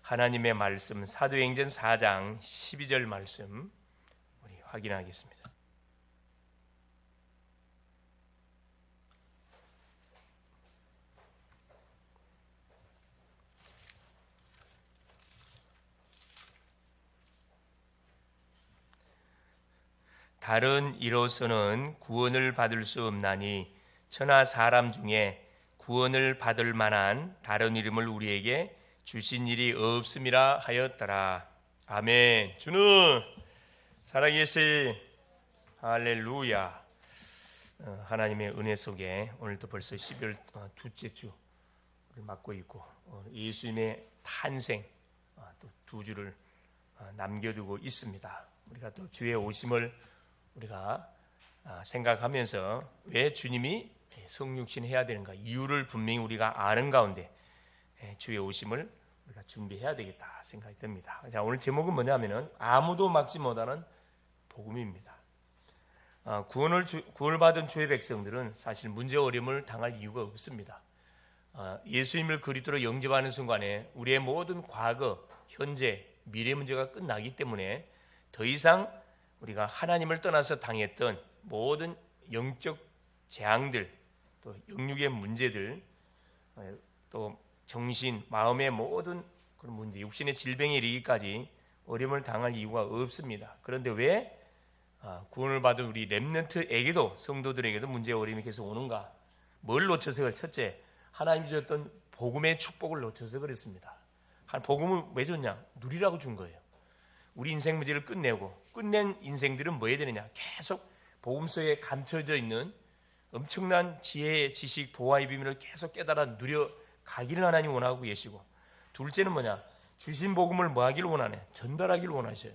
하나님의 말씀 사도행전 4장 12절 말씀 우리 확인하겠습니다. 다른 이로서는 구원을 받을 수 없나니 천하 사람 중에 구원을 받을 만한 다른 이름을 우리에게 주신 일이 없음이라 하였더라. 아멘. 주는 살아계시. 할렐루야. 하나님의 은혜 속에 오늘도 벌써 12월 둘째 주를 맞고 있고 예수님의 탄생 또 두 주를 남겨두고 있습니다. 우리가 또 주의 오심을 우리가 생각하면서 왜 주님이 성육신해야 되는가 이유를 분명히 우리가 아는 가운데 주의 오심을 우리가 준비해야 되겠다 생각이 듭니다. 자, 오늘 제목은 뭐냐면은 아무도 막지 못하는 복음입니다. 구원을 받은 주의 백성들은 사실 문제 어려움을 당할 이유가 없습니다. 예수님을 그리스도로 영접하는 순간에 우리의 모든 과거, 현재, 미래 문제가 끝나기 때문에 더 이상 우리가 하나님을 떠나서 당했던 모든 영적 재앙들, 또 영육의 문제들, 또 정신, 마음의 모든 그런 문제, 육신의 질병에 이르기까지 어려움을 당할 이유가 없습니다. 그런데 왜 구원을 받은 우리 렘넌트에게도 성도들에게도 문제 어려움이 계속 오는가? 뭘 놓쳐서? 첫째, 하나님이 주셨던 복음의 축복을 놓쳐서 그렇습니다. 복음을 왜 줬냐? 누리라고 준 거예요. 우리 인생 문제를 끝낸 인생들은 뭐 해야 되느냐? 계속 복음 속에 감춰져 있는 엄청난 지혜의 지식, 보화의 비밀을 계속 깨달아 누려 가기를 하나님 원하고 계시고, 둘째는 뭐냐? 주신 복음을 뭐 하기를 원하네? 전달하기를 원하셔요.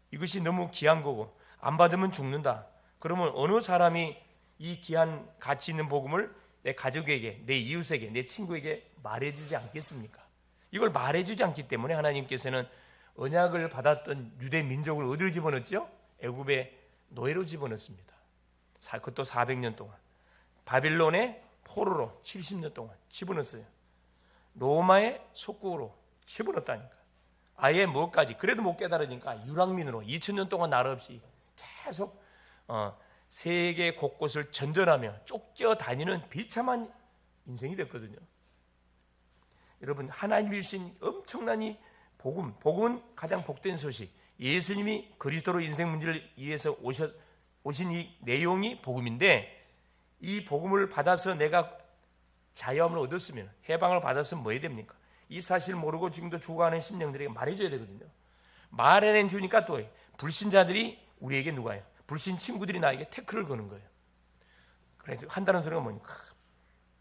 이것이 너무 귀한 거고 안 받으면 죽는다. 그러면 어느 사람이 이 귀한 가치 있는 복음을 내 가족에게, 내 이웃에게, 내 친구에게 말해주지 않겠습니까? 이걸 말해주지 않기 때문에 하나님께서는 언약을 받았던 유대 민족을 어디로 집어넣었죠? 애굽의 노예로 집어넣습니다. 그것도 400년 동안. 바빌론의 포로로 70년 동안 집어넣었어요. 로마의 속국으로 집어넣었다니까. 아예 뭐까지 그래도 못 깨달으니까 유랑민으로 2000년 동안 나라 없이 계속 세계 곳곳을 전전하며 쫓겨다니는 비참한 인생이 됐거든요. 여러분, 하나님이 주신 엄청난 이 복음은 가장 복된 소식. 예수님이 그리스도로 인생 문제를 위해서 오신 이 내용이 복음인데, 이 복음을 받아서 내가 자유함을 얻었으면, 해방을 받았으면 뭐 해야 됩니까? 이 사실 모르고 지금도 죽어가는 심령들에게 말해줘야 되거든요. 말해낸 주니까 또 불신자들이 우리에게 누가요? 불신 친구들이 나에게 태클을 거는 거예요. 그래서 한다는 소리가 뭐니까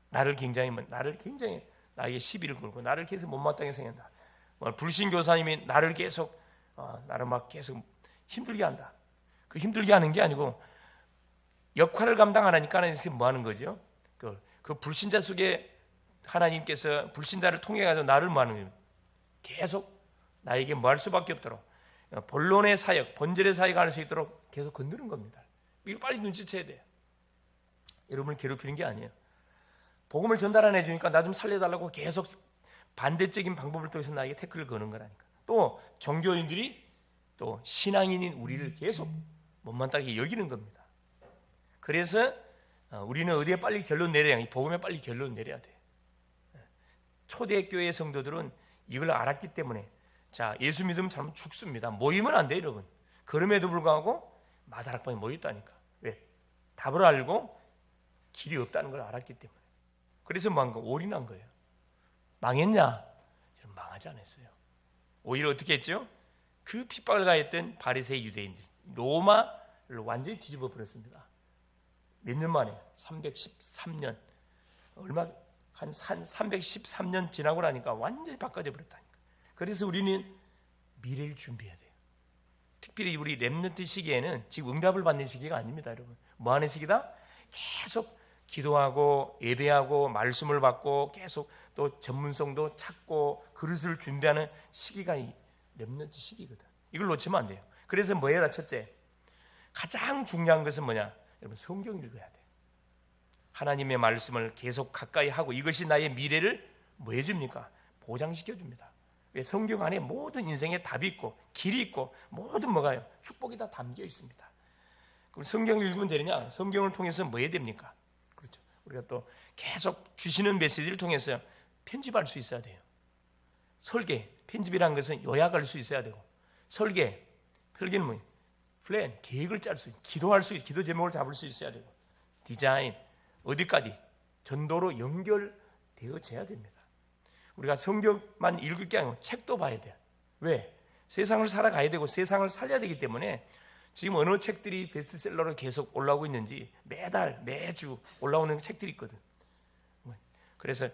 나를 굉장히 나에게 시비를 걸고 나를 계속 못마땅하게 생각한다. 불신 교사님이 나를 계속 나를 막 계속 힘들게 한다. 그 힘들게 하는 게 아니고 역할을 감당 안 하니까 하나님께서 뭐 하는 거죠? 그 불신자 속에 하나님께서 불신자를 통해 가지고 나를 뭐 하는 거예요? 계속 나에게 뭐 할 수밖에 없도록 본론의 사역, 본질의 사역을 할 수 있도록 계속 건드는 겁니다. 이거 빨리 눈치채야 돼요. 여러분을 괴롭히는 게 아니에요. 복음을 전달 안 해주니까 나 좀 살려달라고 계속 반대적인 방법을 통해서 나에게 태클을 거는 거라니까. 또 종교인들이 또 신앙인인 우리를 계속 못마땅하게 여기는 겁니다. 그래서 우리는 어디에 빨리 결론 내려야 해? 복음에 빨리 결론 내려야 돼. 초대교회 성도들은 이걸 알았기 때문에 자, 예수 믿으면 참 죽습니다. 모이면 안 돼요, 여러분. 그럼에도 불구하고 마다락방에 모였다니까. 왜? 답을 알고 길이 없다는 걸 알았기 때문에. 그래서 뭐한 거? 올인한 거예요. 망했냐? 망하지 않았어요. 오히려 어떻게 했죠? 그 핍박을 가했던 바리새이 유대인들, 로마를 완전히 뒤집어 버렸습니다. 몇 년 만에? 313년. 한 313년 지나고 나니까 완전히 바꿔져 버렸다니까. 그래서 우리는 미래를 준비해야 돼요. 특별히 우리 렘넌트 시기에는 지금 응답을 받는 시기가 아닙니다, 여러분. 뭐 하는 시기다? 계속 기도하고 예배하고 말씀을 받고 계속 또 전문성도 찾고 그릇을 준비하는 시기가 이 렘넌트 시기거든. 이걸 놓치면 안 돼요. 그래서 뭐 해라? 첫째, 가장 중요한 것은 뭐냐? 여러분, 성경 읽어야 돼요. 하나님의 말씀을 계속 가까이 하고 이것이 나의 미래를 뭐 해줍니까? 보장시켜줍니다. 왜? 성경 안에 모든 인생의 답이 있고 길이 있고 모든 뭐가요? 축복이 다 담겨 있습니다. 그럼 성경을 읽으면 되느냐? 성경을 통해서 뭐 해야 됩니까? 그렇죠. 우리가 또 계속 주시는 메시지를 통해서 편집할 수 있어야 돼요. 설계, 편집이라는 것은 요약할 수 있어야 되고, 설계는 뭐예요? 플랜, 계획을 짤 수 있고, 기도할 수 있고, 기도 제목을 잡을 수 있어야 되고, 디자인, 어디까지? 전도로 연결되어져야 됩니다. 우리가 성경만 읽을 게 아니고 책도 봐야 돼요. 왜? 세상을 살아가야 되고 세상을 살려야 되기 때문에 지금 어느 책들이 베스트셀러로 계속 올라오고 있는지 매달, 매주 올라오는 책들이 있거든. 그래서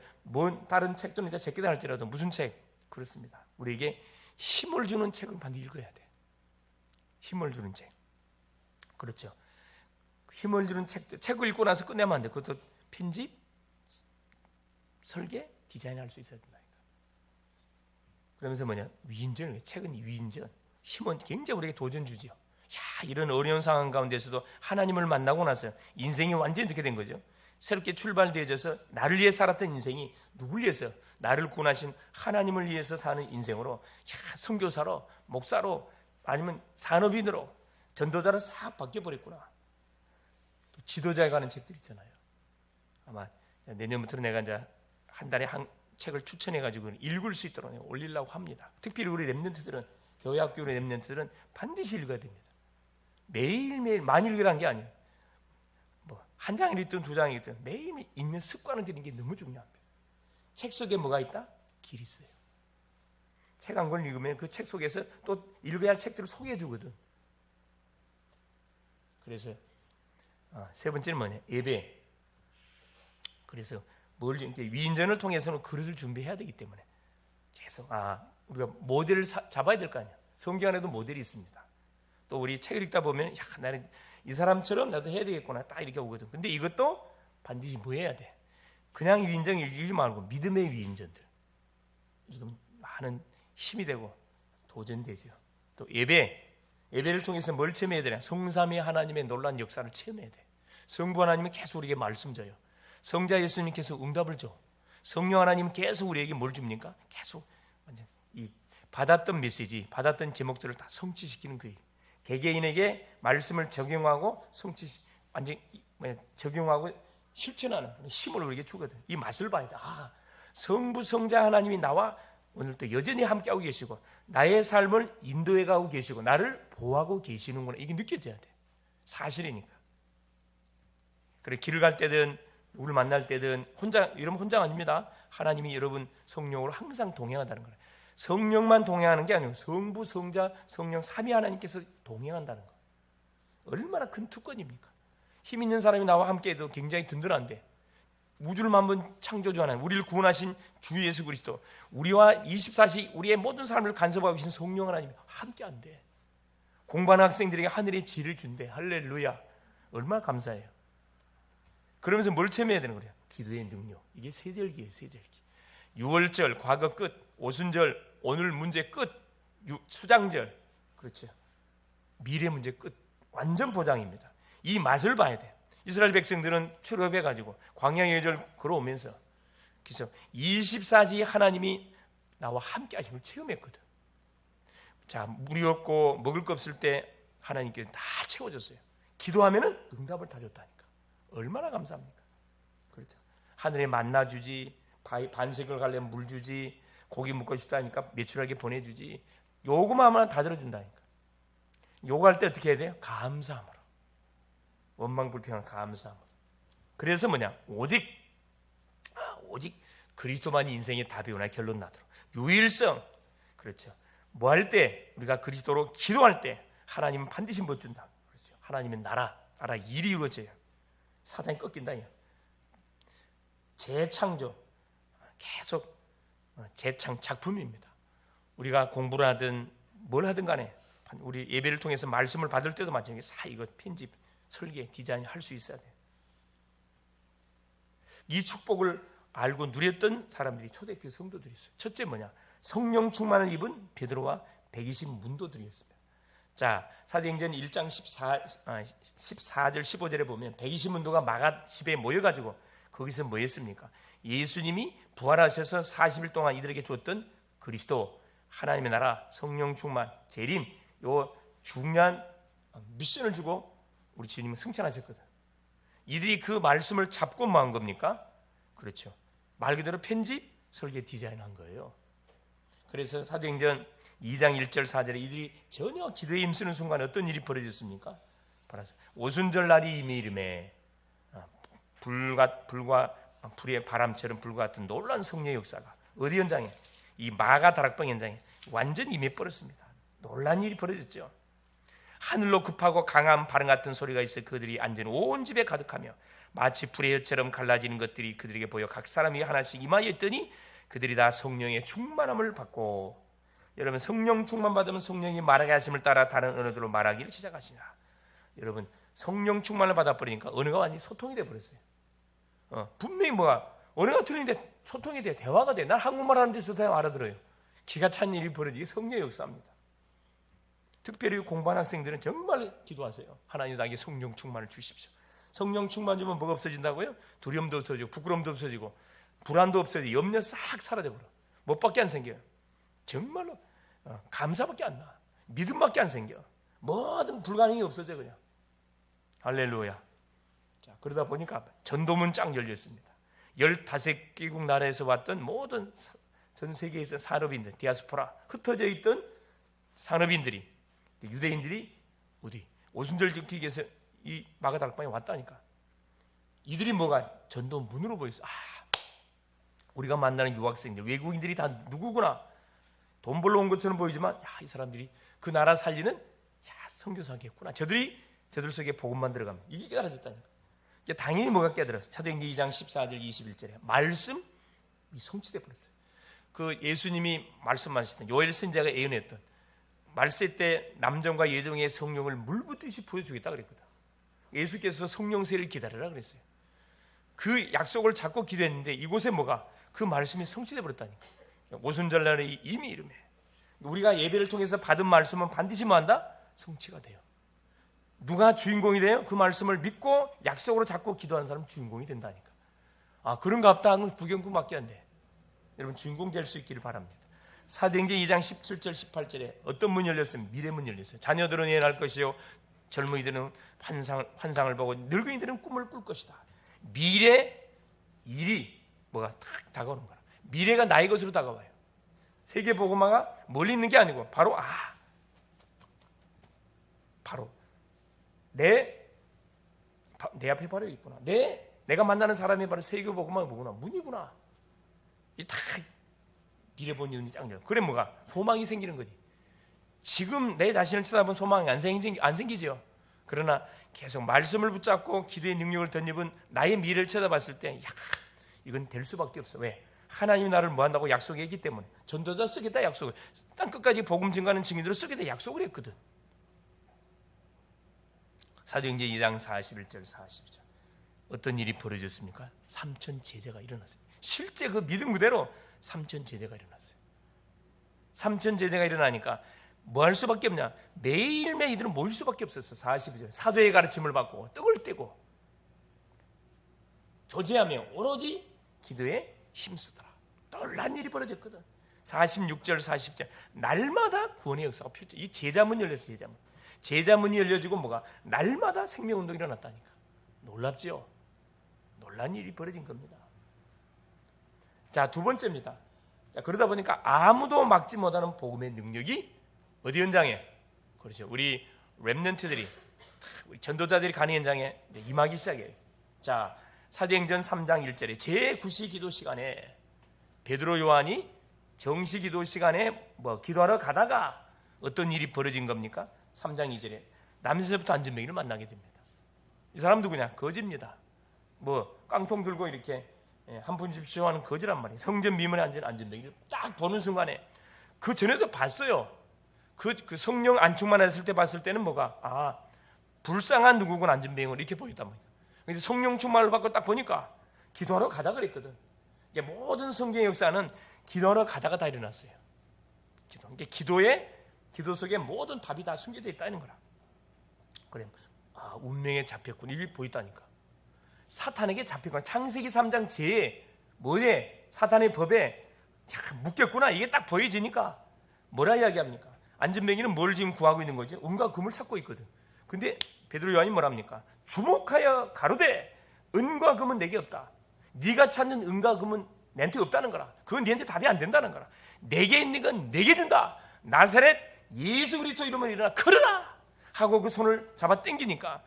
다른 책도 이제 제끼다 할지라도 무슨 책? 그렇습니다. 우리에게 힘을 주는 책을 반드시 읽어야 돼. 힘을 주는 책. 그렇죠. 힘을 주는 책을 읽고 나서 끝내면 안 돼. 그것도 편집, 설계, 디자인할 수 있어야 된다니까. 그러면서 뭐냐? 위인전, 책은 위인전. 힘은 굉장히 우리에게 도전 주지요. 이런 어려운 상황 가운데서도 하나님을 만나고 나서 인생이 완전히 어떻게 된 거죠? 새롭게 출발되어져서 나를 위해 살았던 인생이 누굴 위해서? 나를 구원하신 하나님을 위해서 사는 인생으로 선교사로, 목사로, 아니면 산업인으로, 전도자로 싹 바뀌어버렸구나. 또 지도자에 관한 책들 있잖아요. 아마 내년부터 내가 이제 한 달에 한 책을 추천해가지고 읽을 수 있도록 올리려고 합니다. 특별히 우리 랩런트들은, 교회학교 랩런트들은 반드시 읽어야 됩니다. 매일매일 많이 읽으라는 게 아니에요. 한 장을 읽든 두 장을 읽든 매일매일 읽는 습관을 들이는 게 너무 중요합니다. 책 속에 뭐가 있다? 길이 있어요. 책 한 권 읽으면 그 책 속에서 또 읽어야 할 책들을 소개해 주거든. 그래서 세 번째는 뭐냐? 예배. 그래서 위인전을 통해서는 그릇을 준비해야 되기 때문에 계속 우리가 모델을 잡아야 될 거 아니야. 성경 안에도 모델이 있습니다. 또 우리 책을 읽다 보면 나는 이 사람처럼 나도 해야 되겠구나 딱 이렇게 오거든. 근데 이것도 반드시 뭐 해야 돼? 그냥 위인전 읽지 말고 믿음의 위인전들 읽으면 많은 힘이 되고 도전되죠. 또 예배를 통해서 뭘 체험해야 되냐? 성삼위 하나님의 놀라운 역사를 체험해야 돼. 성부 하나님은 계속 우리에게 말씀 줘요. 성자 예수님께서 응답을 줘. 성령 하나님은 계속 우리에게 뭘 줍니까? 계속 완전 이 받았던 메시지, 받았던 제목들을 다 성취시키는 거예요. 개개인에게 말씀을 적용하고 완전 적용하고 실천하는 힘을 우리에게 주거든. 이 맛을 봐야 돼. 성부 성자 하나님이 나와 오늘도 여전히 함께하고 계시고 나의 삶을 인도해 가고 계시고 나를 보호하고 계시는구나. 이게 느껴져야 돼. 사실이니까. 그래 길을 갈 때든 누구를 만날 때든 여러분 혼자 아닙니다. 하나님이 여러분 성령으로 항상 동행한다는 거예요. 성령만 동행하는 게 아니고 성부, 성자, 성령 삼위 하나님께서 동행한다는 거. 얼마나 큰 특권입니까? 힘 있는 사람이 나와 함께해도 굉장히 든든한데 우주를 만든 창조주 하나님, 우리를 구원하신 주 예수 그리스도, 우리와 24시 우리의 모든 삶을 간섭하고 계신 성령 하나님이 함께한대. 공부하는 학생들에게 하늘의 지혜를 준대. 할렐루야. 얼마나 감사해요. 그러면서 뭘 체험해야 되는 거예요? 기도의 능력. 이게 세절기예요. 세절기. 6월절 과거 끝, 오순절 오늘 문제 끝, 수장절 그렇죠. 미래 문제 끝. 완전 보장입니다. 이 맛을 봐야 돼요. 이스라엘 백성들은 출애굽해가지고 광야의 여절 걸어오면서 그래서 24시 하나님이 나와 함께 하심을 체험했거든. 자, 물이 없고 먹을 거 없을 때 하나님께서 다 채워줬어요. 기도하면은 응답을 다 줬다니까. 얼마나 감사합니까? 그렇죠. 하늘에 만나 주지, 반석을 가려면 물 주지, 고기 먹고 싶다 하니까 매출하게 보내주지. 요거만 하면 다 들어준다니까. 요구할 때 어떻게 해야 돼요? 감사함으로. 원망불평한 감사함으로. 그래서 뭐냐? 오직 그리스도만이 인생의 답이오나 결론 나도록. 유일성. 그렇죠. 뭐 할 때 우리가 그리스도로 기도할 때 하나님은 반드시 못 준다. 그렇죠. 하나님은 나라 일이 이루어져요. 사단이 꺾인다. 재창조. 계속 재창 작품입니다. 우리가 공부를 하든 뭘 하든 간에 우리 예배를 통해서 말씀을 받을 때도 마찬가지예요. 이거 편집, 설계, 디자인 할 수 있어야 돼요. 이 축복을 알고 누렸던 사람들이 초대교회 성도들이 있어요. 첫째 뭐냐? 성령 충만을 입은 베드로와 120 문도들이었습니다. 자, 사도행전 1장 14절 15절에 보면 120 문도가 마가집에 모여가지고 거기서 뭐 했습니까? 예수님이 부활하셔서 40일 동안 이들에게 주었던 그리스도, 하나님의 나라, 성령 충만, 재림, 요 중요한 미션을 주고 우리 주님은 승천하셨거든. 이들이 그 말씀을 잡고 뭐 한 겁니까? 그렇죠. 말 그대로 편집, 설계, 디자인한 거예요. 그래서 사도행전 2장 1절 4절에 이들이 전혀 기도에 힘쓰는 순간에 어떤 일이 벌어졌습니까? 오순절 날이 이미 이름에 불과 불의 바람처럼 불과 같은 놀라운 성령의 역사가 어디 현장에? 이 마가 다락방 현장에 완전히 임해버렸습니다. 놀란 일이 벌어졌죠. 하늘로 급하고 강한 바람 같은 소리가 있어 그들이 앉은 온 집에 가득하며 마치 불의 혀처럼 갈라지는 것들이 그들에게 보여 각 사람이 하나씩 임하여 있더니 그들이 다 성령의 충만함을 받고, 여러분 성령 충만 받으면 성령이 말하게 하심을 따라 다른 언어들로 말하기를 시작하시나. 여러분 성령 충만을 받아버리니까 언어가 완전히 소통이 돼버렸어요. 분명히 언어가 틀린데 소통이 돼, 대화가 돼. 난 한국말 하는 데서 다 알아들어요. 기가 찬 일이 벌어지기 성령의 역사입니다. 특별히 공부하는 학생들은 정말 기도하세요. 하나님 나에게 성령 충만을 주십시오. 성령 충만 주면 뭐가 없어진다고요? 두려움도 없어지고 부끄러움도 없어지고 불안도 없어지고 염려 싹 사라져버려. 뭐밖에 안 생겨요. 정말로 감사밖에 안 나. 믿음밖에 안 생겨. 모든 불가능이 없어져 그냥. 할렐루야. 자, 그러다 보니까 전도문 쫙 열렸습니다. 15개국 나라에서 왔던 모든 전 세계에서 산업인들, 디아스포라 흩어져 있던 산업인들이, 유대인들이 어디 오순절 지키기 위해서 이 마가다락방에 왔다니까. 이들이 뭐가 전도문으로 보였어. 우리가 만나는 유학생들, 외국인들이 다 누구구나. 돈 벌러 온 것처럼 보이지만 이 사람들이 그 나라 살리는 선교사겠구나. 저들 속에 복음만 들어가면 이게 깨달아졌다니까. 당연히 뭐가 깨달았어요. 사도행전 2장 14절 21절에 말씀이 성취돼 버렸어요. 그 예수님이 말씀하셨던 요엘 선지자가 예언했던 말세 때 남정과 여종의 성령을 물붓듯이 보여주겠다 그랬거든. 예수께서 성령세를 기다리라 그랬어요. 그 약속을 잡고 기도했는데 이곳에 그 말씀이 성취돼 버렸다니까. 오순절 날에 이미 이름에 우리가 예배를 통해서 받은 말씀은 반드시 뭐한다? 성취가 돼요. 누가 주인공이 돼요? 그 말씀을 믿고 약속으로 잡고 기도하는 사람은 주인공이 된다니까. 그런가 보다 하면 구경꾼밖에 안 돼. 여러분 주인공 될 수 있기를 바랍니다. 사도행전 2장 17절 18절에 어떤 문이 열렸으면 미래 문이 열렸어요. 자녀들은 예언할 것이요 젊은이들은 환상을 보고 늙은이들은 꿈을 꿀 것이다. 미래 일이 탁 다가오는 거야. 미래가 나의 것으로 다가와요. 세계 복음화가 멀리 있는 게 아니고 바로 내 앞에 바로 있구나. 내가 만나는 사람이 바로 세계 복음화가 뭐구나. 문이구나. 이 다 미래 본 눈이 짱 열려. 그래 소망이 생기는 거지. 지금 내 자신을 쳐다보면 소망이 안 생기죠. 그러나 계속 말씀을 붙잡고 기도의 능력을 덧입은 나의 미래를 쳐다봤을 때 이건 될 수밖에 없어. 왜? 하나님이 나를 뭐한다고 약속했기 때문에. 전도자 쓰겠다 약속을. 땅 끝까지 복음 증거하는 증인들을 쓰겠다 약속을 했거든. 사도행전 2장 41절 42절 어떤 일이 벌어졌습니까? 3천 제자가 일어났어요. 실제 그 믿음 그대로 3천 제자가 일어났어요. 3천 제자가 일어나니까 뭐 할 수밖에 없냐? 매일매일 이들은 모일 수밖에 없었어. 42절 사도의 가르침을 받고 떡을 떼고 교제하며 오로지 기도에 힘쓰더라. 놀란 일이 벌어졌거든. 46절 40절 날마다 구원의 역사가 펼쳐. 이 제자문 열렸어요. 제자문이 열려지고 날마다 생명운동이 일어났다니까. 놀랍죠? 놀란 일이 벌어진 겁니다. 자, 두 번째입니다. 그러다 보니까 아무도 막지 못하는 복음의 능력이 어디 현장에? 그렇죠. 우리 렘넌트들이, 우리 전도자들이 가는 현장에 임하기 시작해요. 자, 사도행전 3장 1절에 제9시 기도 시간에 베드로 요한이 정시 기도 시간에 기도하러 가다가 어떤 일이 벌어진 겁니까? 3장 2절에 남에서부터 안전병이를 만나게 됩니다. 이 사람 누구냐? 거지입니다. 깡통 들고 이렇게 한 푼 줍시오 하는 거지란 말이에요. 성전 미문에 앉은 안전병이를 딱 보는 순간에 그 전에도 봤어요. 그 성령 안충만 했을 때 봤을 때는 불쌍한 누구군 안전병을 이렇게 보였단 말이에요. 근데 성령 충만을 받고 딱 보니까 기도하러 가다 그랬거든. 모든 성경의 역사는 기도하러 가다가 다 일어났어요. 기도 속에 모든 답이 다 숨겨져 있다는 거라. 그래, 운명에 잡혔군. 이게 보였다니까. 사탄에게 잡혔구나. 창세기 3장 제에 사탄의 법에 묶였구나. 이게 딱 보여지니까 뭐라 이야기합니까? 안전뱅이는 뭘 지금 구하고 있는 거죠? 은과 금을 찾고 있거든. 근데 베드로 요한이 뭐랍니까? 주목하여 가로되 은과 금은 내게 없다. 네가 찾는 은과 금은 내한테 없다는 거라. 그건 네한테 답이 안 된다는 거라. 내게 있는 건 내게 준다. 나사렛 예수 그리스도 이름으로 일어나 걸어라 하고 그 손을 잡아 당기니까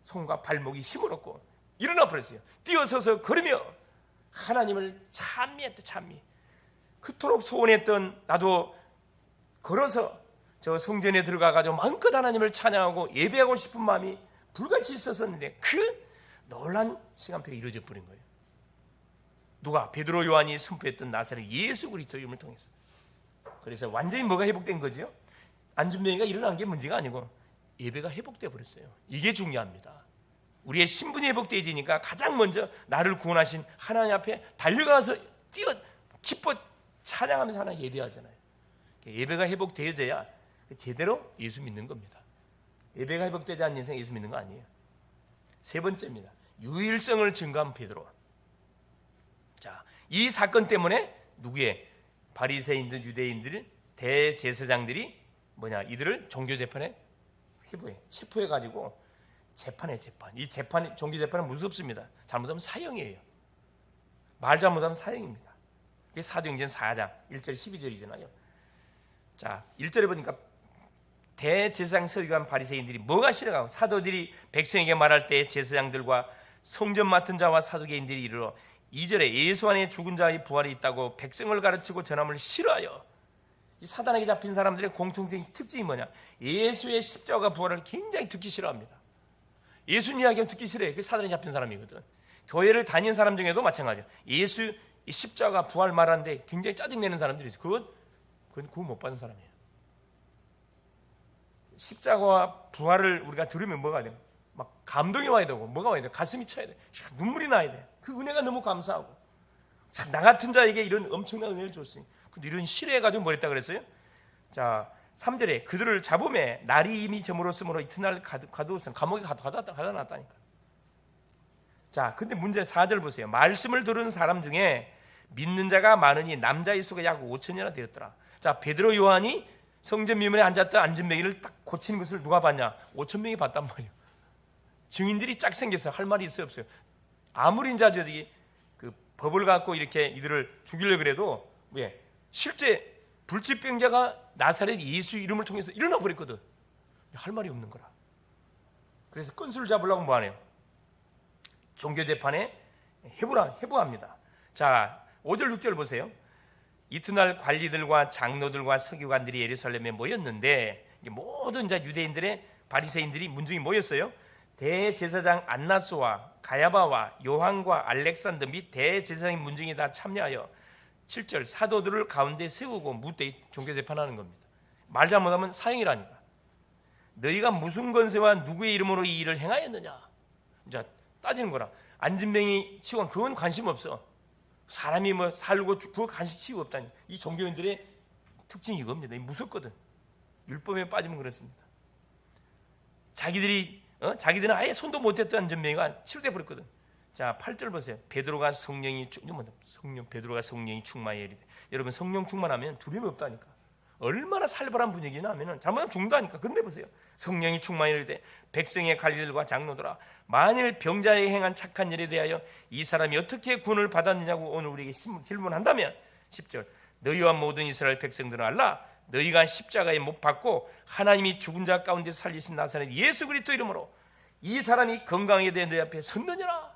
손과 발목이 힘을 얻고 일어나 버렸어요. 뛰어서서 걸으며 하나님을 찬미했다. 찬미. 그토록 소원했던 나도 걸어서 저 성전에 들어가가지고 마음껏 하나님을 찬양하고 예배하고 싶은 마음이 불같이 있었었는데 그 놀란 시간표가 이루어져 버린 거예요. 누가? 베드로 요한이 선포했던 나사렛 예수 그리스도 이름을 통해서. 그래서 완전히 뭐가 회복된 거죠? 안전뱅이가 일어난 게 문제가 아니고 예배가 회복돼 버렸어요. 이게 중요합니다. 우리의 신분이 회복되어지니까 가장 먼저 나를 구원하신 하나님 앞에 달려가서 뛰어 기뻐 찬양하면서 하나님 예배하잖아요. 예배가 회복되어져야 제대로 예수 믿는 겁니다. 예배가 회복되지 않는 인생 예수 믿는 거 아니에요. 세 번째입니다. 유일성을 증거한 베드로. 자, 이 사건 때문에 누구의 바리새인들, 유대인들, 대제사장들이 이들을 종교 재판에 체포해 가지고 재판에 재판. 이 재판 종교 재판은 무섭습니다. 잘못하면 사형이에요. 말 잘못하면 사형입니다. 이게 사도행전 4장 1절 12절이잖아요. 자, 1절에 보니까 대제사장 서기관 바리새인들이 뭐가 싫어가고 사도들이 백성에게 말할 때 제사장들과 성전 맡은 자와 사두개인들이 이르러 2절에 예수 안에 죽은 자의 부활이 있다고 백성을 가르치고 전함을 싫어하여. 이 사단에게 잡힌 사람들의 공통적인 특징이 뭐냐? 예수의 십자가 부활을 굉장히 듣기 싫어합니다. 예수님 이야기는 듣기 싫어해. 그게 사단에 잡힌 사람이거든. 교회를 다니는 사람 중에도 마찬가지야. 예수 십자가 부활 말하는데 굉장히 짜증내는 사람들이 있어. 그건 구원 못 받은 사람이에요. 십자가와 부활을 우리가 들으면 뭐가 돼요? 막 감동이 와야 되고 뭐가 와야 돼? 가슴이 쳐야 돼. 눈물이 나야 돼. 그 은혜가 너무 감사하고. 자, 나 같은 자에게 이런 엄청난 은혜를 줬으니. 근데 이런 싫어해가지고 뭐 했다 그랬어요? 자, 3절에 그들을 잡음에 날이 이미 저물었으므로 이튿날 가두었으니 감옥에 가다 놨다니까. 자, 근데 문제 4절 보세요. 말씀을 들은 사람 중에 믿는 자가 많으니 남자의 수가 약 5천이나 되었더라. 자, 베드로 요한이 성전 미문에 앉았던 안전뱅이를 딱 고치는 것을 누가 봤냐? 5천 명이 봤단 말이에요. 증인들이 짝 생겼어요. 할 말이 있어요, 없어요? 아무리 자들이 그 법을 갖고 이렇게 이들을 죽이려고 그래도 왜? 실제 불치병자가 나사렛 예수 이름을 통해서 일어나 버렸거든. 할 말이 없는 거라. 그래서 건수를 잡으려고 뭐 하네요? 종교 재판에 해부합니다. 자, 5절 6절 보세요. 이튿날 관리들과 장로들과 서기관들이 예루살렘에 모였는데 모든 유대인들의 바리새인들이 문중이 모였어요. 대제사장 안나스와 가야바와 요한과 알렉산더 및 대제사장의 문중이 다 참여하여 7절 사도들을 가운데 세우고 묻되 종교 재판하는 겁니다. 말 잘못하면 사형이라니까. 너희가 무슨 권세와 누구의 이름으로 이 일을 행하였느냐? 이제 따지는 거라. 안전뱅이 치고 그건 관심 없어. 사람이 살고 그거 관심 치고 없다니. 이 종교인들의 특징이 이겁니다. 무섭거든. 율법에 빠지면 그렇습니다. 자기들은 아예 손도 못 댔던 안전뱅이가 치료돼 버렸거든. 자, 8절 보세요. 베드로가 성령이 충만하여 이르되. 여러분, 성령 충만하면 두려움이 없다니까. 얼마나 살벌한 분위기냐 하면은 잘못하면 죽는다니까. 근데 보세요. 성령이 충만하여 이르되 백성의 관리들과 장로들아, 만일 병자에 행한 착한 일에 대하여 이 사람이 어떻게 구원을 받았느냐고 오늘 우리에게 질문한다면 10절 너희와 모든 이스라엘 백성들은 알라. 너희가 십자가에 못 박고 하나님이 죽은 자 가운데 살리신 나사렛 예수 그리스도 이름으로 이 사람이 건강하게 된 너희 앞에 섰느니라.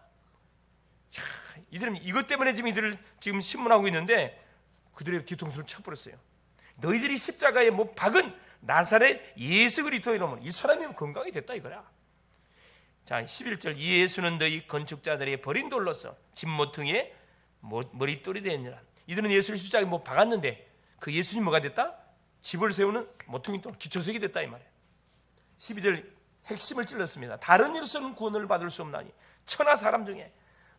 이들은 이것 때문에 이들을 지금 신문하고 있는데 그들의 뒤통수를 쳐버렸어요. 너희들이 십자가에 못 박은 나사렛 예수 그리스도 이름으로 이 사람이 건강이 됐다 이거야. 자, 11절 이 예수는 너희 건축자들의 버린 돌로서 집 모퉁이에 머릿돌이 되었느니라. 이들은 예수를 십자가에 못 박았는데 그 예수님 뭐가 됐다? 집을 세우는 모퉁이 돌, 기초석이 됐다 이 말이에요. 12절 핵심을 찔렀습니다. 다른 일로서는 구원을 받을 수 없나니 천하 사람 중에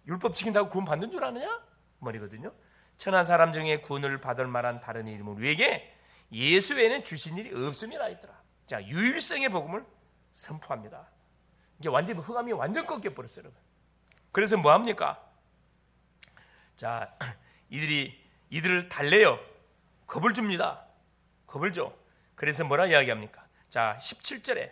율법 지킨다고 구원 받는 줄 아느냐? 말이거든요. 천하 사람 중에 구원을 받을 만한 다른 이름은 우리에게 예수 외에는 주신 일이 없음이라 했더라. 자, 유일성의 복음을 선포합니다. 이게 완전 흑암이 완전 꺾여버렸어요, 여러분. 그래서 뭐 합니까? 자, 이들을 달래요. 겁을 줍니다. 겁을 줘. 그래서 뭐라 이야기합니까? 자, 17절에,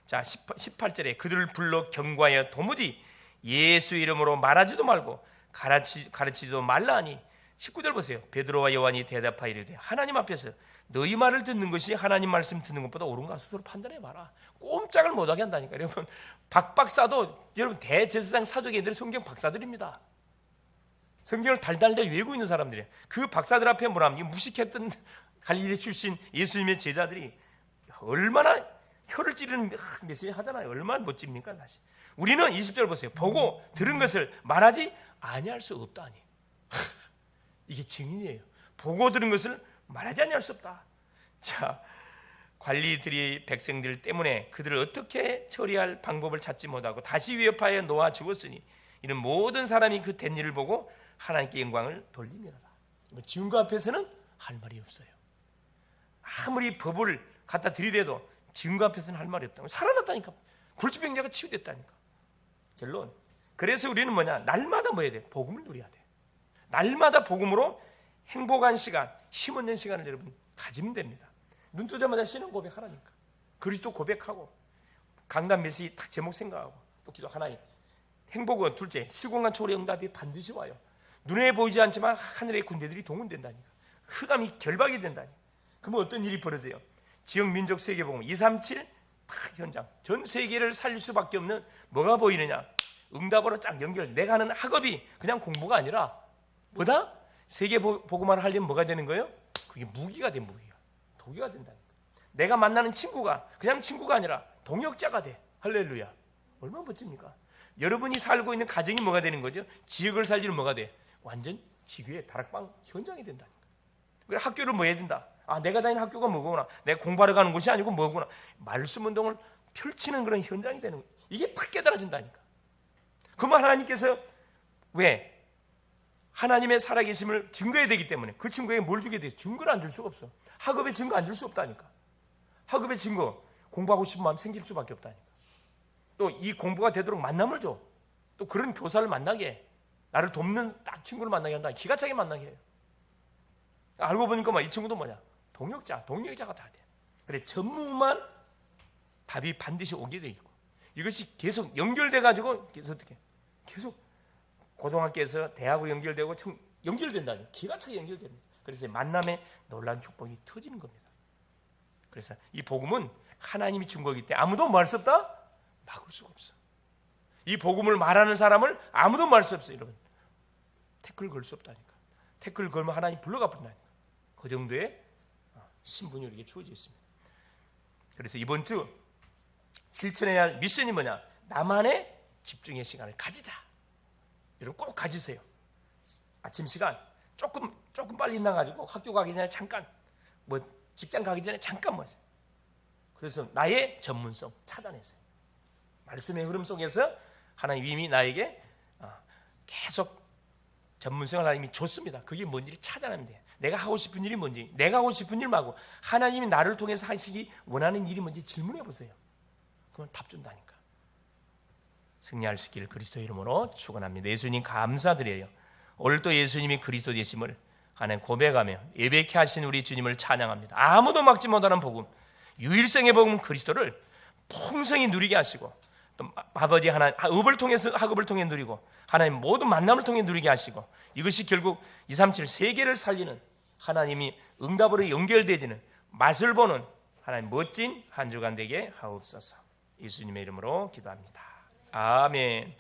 자, 18절에 그들을 불러 경고하여 도무지 예수 이름으로 말하지도 말고 가르치지도 말라 하니 19절 보세요. 베드로와 요한이 대답하여 이르되 하나님 앞에서 너희 말을 듣는 것이 하나님 말씀 듣는 것보다 옳은가 스스로 판단해봐라. 꼼짝을 못하게 한다니까. 여러분, 박 박사도 여러분 대제사장 사도계들이 성경 박사들입니다. 성경을 달달달 외우고 있는 사람들이에요. 그 박사들 앞에 뭐라 합니까? 무식했던 갈릴리 출신 예수님의 제자들이 얼마나 혀를 찌르는 메시지 하잖아요. 얼마나 멋집니까 사실. 우리는 20절 보세요. 보고 들은 것을 말하지 아니할 수 없다니. 이게 증인이에요. 보고 들은 것을 말하지 아니할 수 없다. 자, 관리들이 백성들 때문에 그들을 어떻게 처리할 방법을 찾지 못하고 다시 위협하여 놓아 죽었으니 이는 모든 사람이 그 된 일을 보고 하나님께 영광을 돌리미로다. 증거 앞에서는 할 말이 없어요. 아무리 법을 갖다 들이대도 증거 앞에서는 할 말이 없다고. 살아났다니까. 굴주병자가 치유됐다니까. 결론. 그래서 우리는 뭐냐? 날마다 뭐 해야 돼? 복음을 누려야 돼. 날마다 복음으로 행복한 시간, 힘 얻는 시간을 여러분 가지면 됩니다. 눈 뜨자마자 신앙 고백하라니까. 그리스도 고백하고 강단 메시지 딱 제목 생각하고 또 기도. 하나님, 행복은 둘째, 시공간 초래 응답이 반드시 와요. 눈에 보이지 않지만 하늘의 군대들이 동원된다니까. 흑암이 결박이 된다니까. 그러면 어떤 일이 벌어져요? 지역 민족 세계복음 237 현장 전 세계를 살릴 수밖에 없는 뭐가 보이느냐? 응답으로 쫙 연결. 내가 하는 학업이 그냥 공부가 아니라 뭐다? 세계 복음화를 하려면 뭐가 되는 거예요? 그게 무기가 돼. 무기가 도기가 된다니까. 내가 만나는 친구가 그냥 친구가 아니라 동역자가 돼. 할렐루야. 얼마나 멋집니까? 여러분이 살고 있는 가정이 뭐가 되는 거죠? 지역을 살리는 뭐가 돼? 완전 지교의 다락방 현장이 된다니까. 그래 학교를 뭐 해야 된다? 아, 내가 다니는 학교가 뭐구나. 내가 공부하러 가는 곳이 아니고 뭐구나. 말씀 운동을 펼치는 그런 현장이 되는 거예요. 이게 탁 깨달아진다니까. 그러면 하나님께서 왜? 하나님의 살아계심을 증거해야 되기 때문에 그 친구에게 뭘 주게 돼요? 증거를 안 줄 수가 없어. 학업의 증거 안 줄 수 없다니까. 학업의 증거, 공부하고 싶은 마음 생길 수밖에 없다니까. 또 이 공부가 되도록 만남을 줘. 또 그런 교사를 만나게 해. 나를 돕는 딱 친구를 만나게 한다. 기가 차게 만나게 해요. 알고 보니까 이 친구도 뭐냐? 동역자가 다 돼. 그래, 전무만 답이 반드시 오게 돼 있고 이것이 계속 연결돼 가지고 계속 고등학교에서 대학으로 연결되고 연결된다니. 기가 차게 연결됩니다. 그래서 만남의 놀라운 축복이 터지는 겁니다. 그래서 이 복음은 하나님이 준 거기 때문에 아무도 뭐 할 수 없다? 막을 수가 없어. 이 복음을 말하는 사람을 아무도 말 수 없어요. 여러분, 태클 걸 수 없다니까. 태클 걸면 하나님 불러가 버린다니까. 그 정도의 신분이 우리에게 주어져 있습니다. 그래서 이번 주 실천해야 할 미션이 뭐냐? 나만의 집중의 시간을 가지자. 여러분 꼭 가지세요. 아침 시간 조금 빨리 나가지고 학교 가기 전에 잠깐, 뭐 직장 가기 전에 잠깐 뭐. 그래서 나의 전문성 찾아냈어요. 말씀의 흐름 속에서 하나님 이미 나에게 계속 전문성을 하나님이 줬습니다. 그게 뭔지를 찾아내면 돼요. 내가 하고 싶은 일이 뭔지, 내가 하고 싶은 일 말고 하나님이 나를 통해서 하시기 원하는 일이 뭔지 질문해 보세요. 그러면 답 준다니까. 승리할 수 있기를 그리스도 이름으로 축원합니다. 예수님 감사드려요. 오늘도 예수님이 그리스도 되심을 하나님 고백하며 예배케 하신 우리 주님을 찬양합니다. 아무도 막지 못하는 복음, 유일성의 복음 그리스도를 풍성히 누리게 하시고 또 아버지 하나님 학업을 통해 누리고 하나님 모든 만남을 통해 누리게 하시고 이것이 결국 237 세계를 살리는 하나님이 응답으로 연결되지는 맛을 보는 하나님 멋진 한 주간 되게 하옵소서. 예수님의 이름으로 기도합니다. 아멘.